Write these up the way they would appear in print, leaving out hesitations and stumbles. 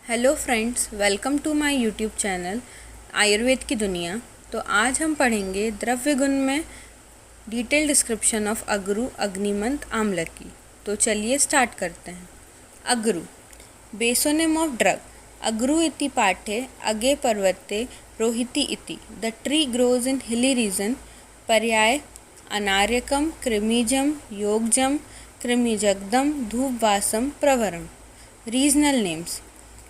Hello friends, welcome to my YouTube channel Ayurveda की दुनिया। तो आज हम पढ़ेंगे द्रव्य गुण में डिटेल डिस्क्रिप्शन ऑफ अगरू, अग्निमंत, आमलकी। तो चलिए स्टार्ट करते हैं। अगरू, बेसोनेम ऑफ ड्रग। अगरू इति पाठे अगे पर्वते रोहिति इति। The tree grows in hilly region. पर्याय अनार्यकम, कृमिजम, योगजम, कृमिजगदम, धूपवासम, प्रवरम। रीजनल नेम्स,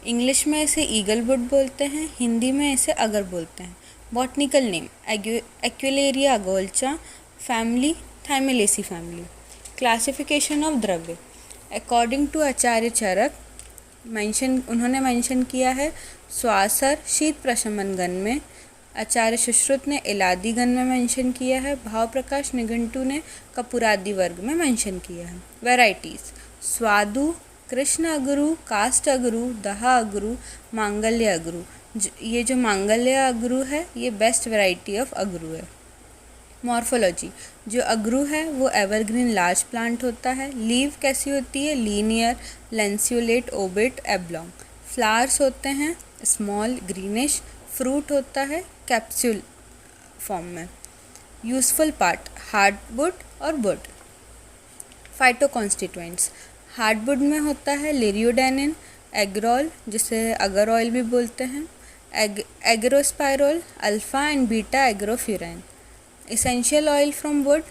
इंग्लिश में इसे ईगल वुड बोलते हैं, हिंदी में इसे अगर बोलते हैं। Botanical name aquilaria agallocha, family thymelaeaceae family. Classification of dravya, according to Acharya Charak उन्होंने मेंशन किया है स्वासर शीत प्रशमन गण में, आचार्य सुश्रुत ने इलादी गण में मेंशन किया है, भाव प्रकाश निघंटू ने कपूरादि वर्ग में मेंशन किया है। वैरायटीज, स्वादु, कृष्ण अगरू, कास्ट अगरू, दहा अगरू, मांगल्य अगरू। ये जो मांगल्य अगरू है ये बेस्ट वैरायटी ऑफ अगरू है। मॉर्फोलॉजी, जो अगरू है वो एवरग्रीन लार्ज प्लांट होता है। लीव कैसी होती है? लीनियर, लेंसियोलेट, ओबेट, एब्लॉन्ग। फ्लावर्स होते हैं स्मॉल, ग्रीनिश। फ्रूट होता है कैप्सूल फॉर्म में। यूजफुल पार्ट, हार्डवुड और वुड। फाइटोकॉन्स्टिट्यूएंट्स, हार्डवुड में होता है लिरियोडेनिन, एग्रोल जिसे अगर ऑयल भी बोलते हैं, agarospirol, alpha and beta agarofuran. Essential oil from wood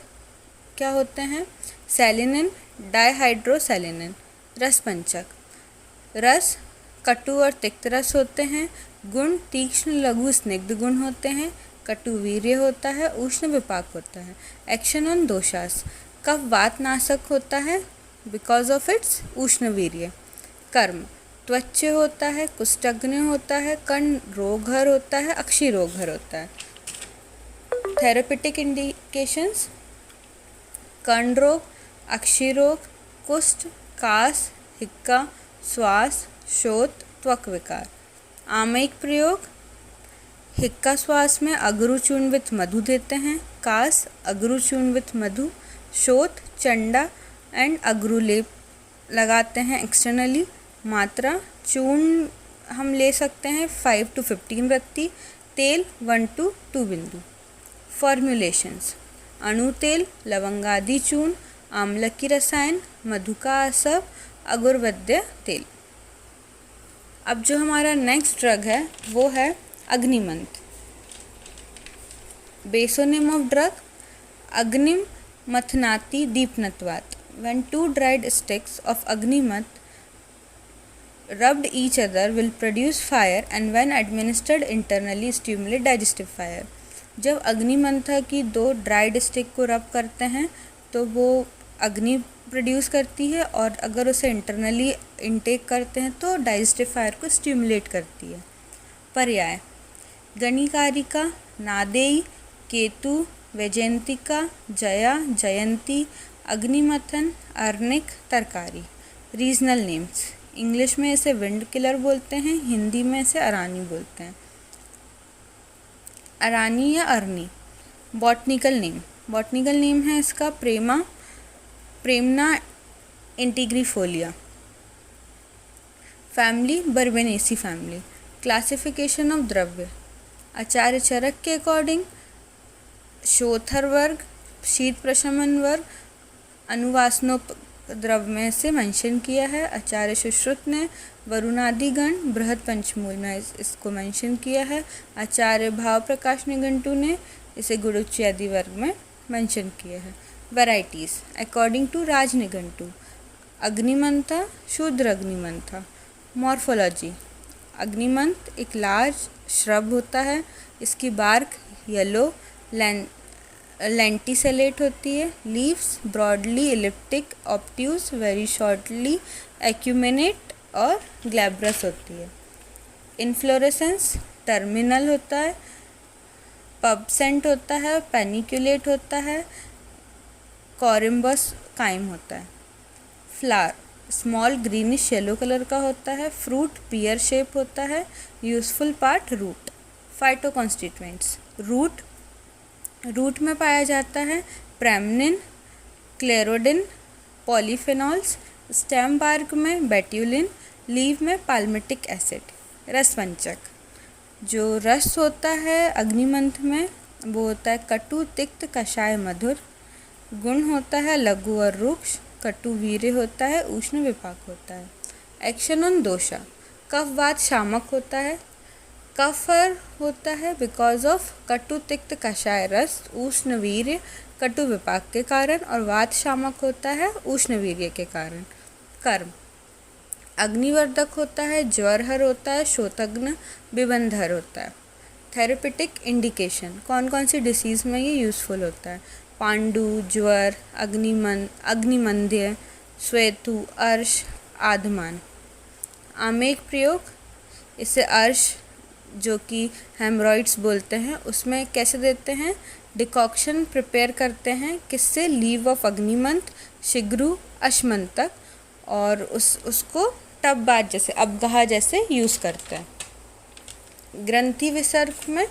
क्या होते हैं? सेलिनिन, डाइहाइड्रोसेलिनिन। रस पंचक, रस कटु और तिक्त रस होते हैं। गुण तीक्ष्ण, लघु, स्निग्ध गुण होते हैं। कटु वीर्य होता है, उष्ण विपाक होता है। एक्शन ऑन दोषास, कफ वात नाशक होता है बिकॉज ऑफ इट्स उष्ण वीर्य। कर्म, त्वच्च होता है, कुष्ठग्नि होता है, कर्ण रोगहर होता है, अक्षी रोगहर होता है। थेरेपेटिक इंडिकेशंस, कर्ण रोग, अक्षी रोग, कुष्ठ, कास, हिक्का, श्वास, शोथ, त्वक विकार। आमयिक प्रयोग, हिक्का श्वास में अगरू चूर्ण विथ मधु देते हैं, कास अगरू चूर्ण विथ मधु, शोथ चंडा एंड अगरू लेप लगाते हैं एक्सटर्नली। मात्रा, चूर्ण हम ले सकते हैं 5 to 15 रत्ती, तेल 1 to 2 बिंदु। फॉर्मुलेशंस, अणु तेल, लवंगादि चूर्ण, आमलकी रसायन, मधु का आसव, अगरवद्य तेल। अब जो हमारा नेक्स्ट ड्रग है वो है अग्निमंत। बेसोनेम ऑफ ड्रग अग्निम मथनाति दीपनत्वात्। When 2 dried sticks of agnimat rubbed each other will produce fire and when administered internally stimulate digestive fire। जब अग्निमंथा की 2 ड्राइड स्टिक को रब करते हैं तो वो अग्नि प्रोड्यूस करती है और अगर उसे इंटरनली इनटेक करते हैं तो डाइजेस्टिव फायर को स्टिमुलेट करती है। पर्याय गणिकारिका, नादेयी, केतु, वैजयंतिका, जया, जयंती, अग्निमथन, अर्निक, तरकारी। रीजनल नेम्स, इंग्लिश में इसे विंड किलर बोलते हैं, हिंदी में इसे अरानी बोलते हैं। अरानी या अरनी। बॉटनिकल नेम है इसका premna integrifolia. Family verbenaceae family. Classification of dravya, Acharya चरक के अकॉर्डिंग शोथर वर्ग, शीत प्रशमन वर्ग, अनुवासनोपद्रव में से मेंशन किया है। आचार्य सुश्रुत ने वरुणादि गण, बृहद पंचमूल में इसको मेंशन किया है। आचार्य भाव प्रकाश निघंटू ने इसे गुरुच्यादि वर्ग में मेंशन किया है। वैरायटीज, अकॉर्डिंग टू राज निघंटू, अग्निमंथा, शूद्र अग्निमंथा। मॉर्फोलॉजी, अग्निमंत एक लार्ज श्रब होता है, इसकी बार्क येलो लेंटिसेलेट होती है। Leaves broadly elliptic, obtuse, very shortly acuminate और ग्लैब्रस होती है। इन्फ्लोरेसेंस टर्मिनल होता है, पब्सेंट होता है, पेनिक्यूलेट होता है, कॉरिम्बस काइम होता है। Flower small greenish yellow colour का होता है। फ्रूट पियर शेप होता है। Useful part root. Phytoconstituents, root में पाया जाता है premnine, clerodin, polyphenols. Stem bark में बेट्यूलिन, लीव में पाल्मिटिक एसिड। रसपंचक, जो रस होता है अग्निमंथ में वो होता है कटु, तिक्त, कषाय, मधुर। गुण होता है लघु और रुक्ष। कटु वीर्य होता है, उष्ण विपाक होता है। एक्शन ऑन दोषा, कफ वात शामक होता है। कफर होता है बिकॉज ऑफ कटु, तिक्त, कषाय रस, उष्ण वीर्य कटु विपाक के कारण, और वात शामक होता है उष्ण वीर्य के कारण। कर्म, अग्निवर्धक होता है, ज्वरहर होता है, शोथग्न, बिबंधर होता है। थेरेपेटिक इंडिकेशन, कौन कौन सी डिसीज़ में ये यूज़फुल होता है? पांडु, ज्वर, अग्निमंद्य, श्वेतु, अर्श, आधमान। आमेक प्रयोग, इसे अर्श जो कि हेमरॉइड्स बोलते हैं उसमें कैसे देते हैं? डिकॉक्शन प्रिपेयर करते हैं, किससे? लीव ऑफ अग्निमंथ, शिग्रु, अश्मंतक, और उसको टब बाथ जैसे अबगाह जैसे यूज़ करते हैं। ग्रंथि विसर्ग में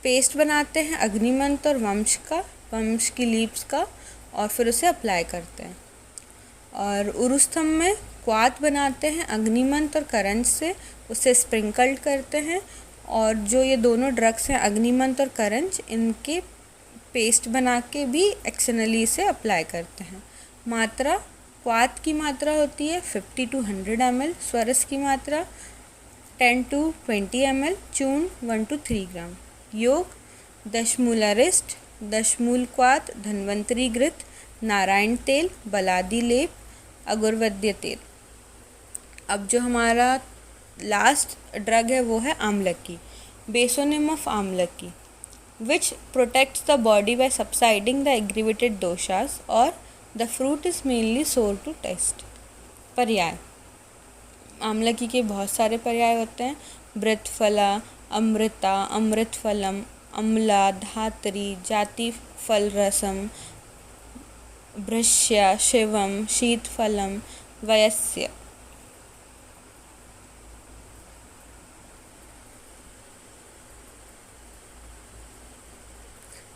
पेस्ट बनाते हैं अग्निमंथ और वंश की लीव्स का, और फिर उसे अप्लाई करते हैं। और उरुस्थम में क्वाथ बनाते हैं अग्निमंथ और करंज से, उसे स्प्रिंकल्ड करते हैं। और जो ये दोनों ड्रग्स हैं अग्निमंथ और करंज, इनके पेस्ट बना के भी एक्सटर्नली से अप्लाई करते हैं। मात्रा, क्वाथ की मात्रा होती है 50 to 100 ml, स्वरस की मात्रा 10 to 20 ml, चूर्ण 1 to 3 ग्राम। योग, दशमूलारिष्ट, दशमूल क्वाथ, धन्वंतरी घृत, नारायण तेल, बलादी लेप, अगुरवद्य तेल। अब जो हमारा लास्ट ड्रग है वो है आमलकी, basonym of amalaki, which protects the body by subsiding the aggravated doshas, और the fruit is mainly sour to taste. पर्याय, आमलकी के बहुत सारे पर्याय होते हैं। मृतफला, अमृता, अमृतफलम, अम्ला, धात्री, जाति फल रसम, भृश्य, शिवम, शीतफलम, वयस्य।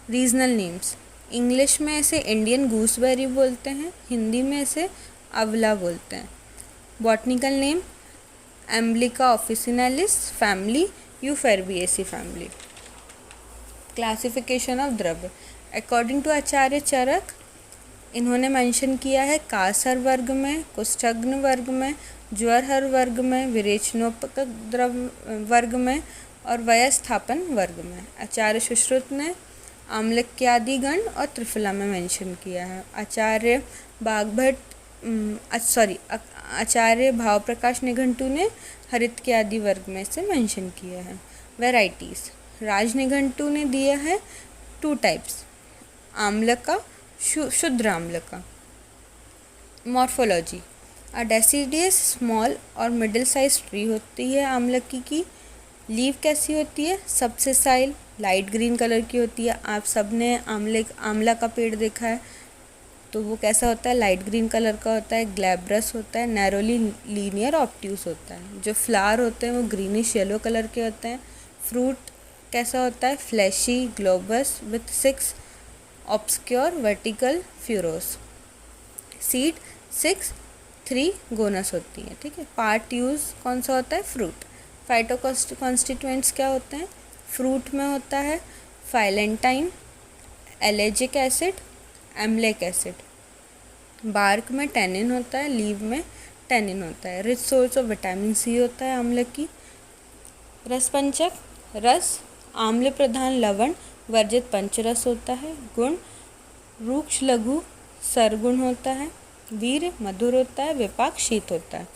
रीजनल नेम्स, इंग्लिश में इसे इंडियन गूसबेरी बोलते हैं, हिंदी में इसे अवला बोलते हैं। Botanical name, emblica officinalis, family euphorbiaceae family. Classification of dravya, according to Acharya Charak, इन्होंने मेंशन किया है कासहर वर्ग में, कुष्ठग्न वर्ग में, ज्वरहर वर्ग में, विरेचनोपक द्रव्य वर्ग में, और वयस्थापन वर्ग में। आचार्य सुश्रुत ने आम्लक्यादि गण और त्रिफला में मेंशन किया है। आचार्य आचार्य भाव प्रकाश निघंटू ने हरितक्यादि वर्ग में से मेंशन किया है। वेराइटीज़, राज निघंटू ने दिया है 2 टाइप्स, आम्ल का, शुद्ध आम्ल का। मॉर्फोलॉजी, अ डेसिडियस स्मॉल और मिडिल साइज ट्री होती है आमलकी की। लीव कैसी होती है? सबसेसाइल, लाइट ग्रीन कलर की होती है। आप सब ने आंवला का पेड़ देखा है तो वो कैसा होता है? लाइट ग्रीन कलर का होता है, ग्लैब्रस होता है, नैरोली लीनियर ऑब्ट्यूस होता है। जो फ्लावर होते हैं वो ग्रीनिश येलो कलर के होते हैं। फ्रूट कैसा होता है? Fleshy, globose with 6 obscure vertical furrows. Seed 6 3 gonous होती है, ठीक है। पार्ट यूज कौन सा होता है? फ्रूट। फाइटो कॉन्स्टिट्यूएंट्स क्या होते हैं? फ्रूट में होता है phyllanthin, ellagic acid, emblic acid. Bark में टेनिन होता है, लीव में टेनिन होता है। Rich source of vitamin C होता है आम्लकी। रसपंचक, रस आम्ल प्रधान लवण वर्जित पंचरस होता है। गुण रूक्ष लघु सरगुण होता है। वीर मधुर होता है। विपाक शीत होता है।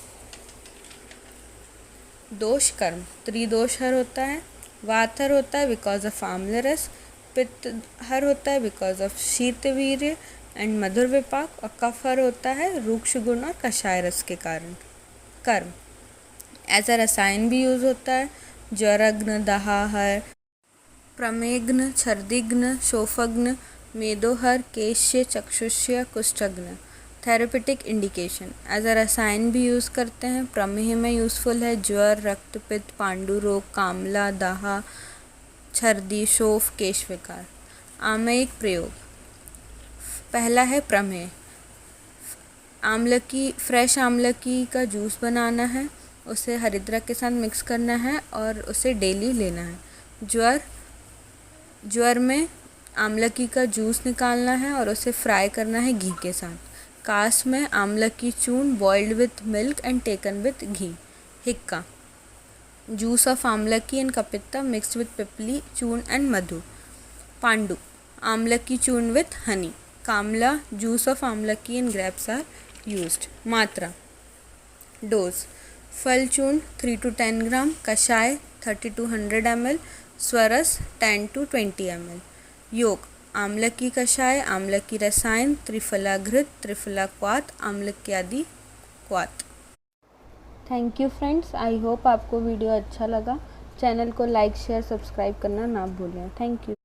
दोष कर्म, त्रिदोषहर होता है। वातहर होता है बिकॉज ऑफ आम्ल रस। पित्तहर होता है बिकॉज ऑफ शीत वीर्य एंड मधुर विपाक। और कफहर होता है रूक्ष गुण और कषाय रस के कारण। कर्म एज अ रसायन भी यूज होता है। ज्वरग्न, दहाहर, प्रमेघ्न, छर्दिग्न, शोफग्न, Medohar, केश्य, चक्षुष्य, कुष्ठग्न। Therapeutic indication, as a रसायन भी यूज़ करते हैं। प्रमेह में यूज़फुल है। ज्वर, रक्तपित्त, पांडु रोग, कामला, दाहा, छर्दी, शोफ, केश विकार। आमयिक प्रयोग, पहला है प्रमेह। आमलकी, फ्रेश आमलकी का जूस बनाना है। उसे हरिद्रा के साथ मिक्स करना है और उसे डेली लेना है। ज्वार में आमलकी का जूस निकालना है और उसे फ्राई करना है घी के साथ। कास में amalaki churna boiled with milk and taken with ghee. हिक्का, juice of amalaki and kapittha mixed with pippali churna and madhu. पांडु, आमलकी चूर्ण विथ हनी। कामला, juice of amalaki and grapes are used. मात्रा, डोज, फल चूर्ण 3 to 10 ग्राम, कषाय 30 to 100 ml, Swaras 10 to 20 ml। योग, आमलकी कषाय, आमलकी रसायन, त्रिफला घृत, त्रिफला क्वाथ, आमलकी आदि क्वाथ। Thank you friends, I hope आपको वीडियो अच्छा लगा। चैनल को लाइक शेयर सब्सक्राइब करना ना भूलें। Thank you.